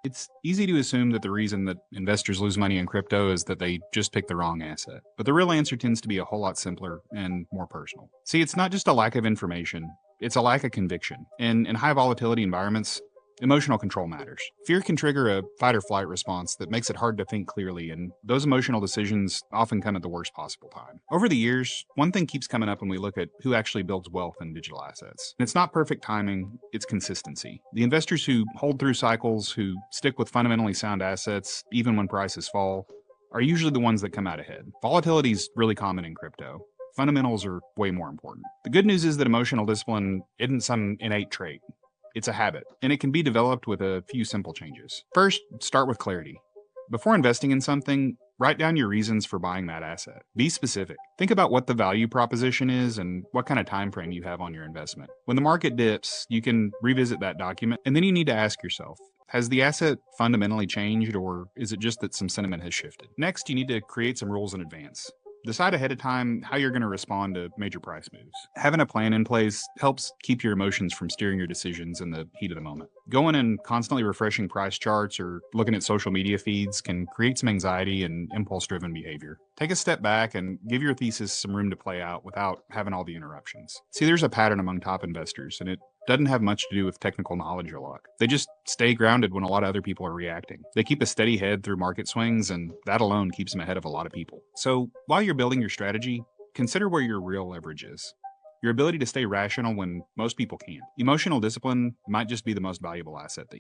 It's easy to assume that the reason that investors lose money in crypto is that they just picked the wrong asset. But the real answer tends to be a whole lot simpler and more personal. See, it's not just a lack of information, it's a lack of conviction. And in high volatility environments, emotional control matters. Fear can trigger a fight or flight response that makes it hard to think clearly, and those emotional decisions often come at the worst possible time. Over the years, one thing keeps coming up when we look at who actually builds wealth in digital assets. And it's not perfect timing, it's consistency. The investors who hold through cycles, who stick with fundamentally sound assets, even when prices fall, are usually the ones that come out ahead. Volatility is really common in crypto. Fundamentals are way more important. The good news is that emotional discipline isn't some innate trait. It's a habit, and it can be developed with a few simple changes. First, start with clarity. Before investing in something, write down your reasons for buying that asset. Be specific. Think about what the value proposition is and what kind of time frame you have on your investment. When the market dips, you can revisit that document, and then you need to ask yourself, has the asset fundamentally changed, or is it just that some sentiment has shifted? Next, you need to create some rules in advance. Decide ahead of time how you're going to respond to major price moves. Having a plan in place helps keep your emotions from steering your decisions in the heat of the moment. Going and constantly refreshing price charts or looking at social media feeds can create some anxiety and impulse driven behavior. Take a step back and give your thesis some room to play out without having all the interruptions. See, there's a pattern among top investors, and it doesn't have much to do with technical knowledge or luck. They just stay grounded when a lot of other people are reacting. They keep a steady head through market swings, and that alone keeps them ahead of a lot of people. So, while you're building your strategy, consider where your real leverage is. Your ability to stay rational when most people can't. Emotional discipline might just be the most valuable asset that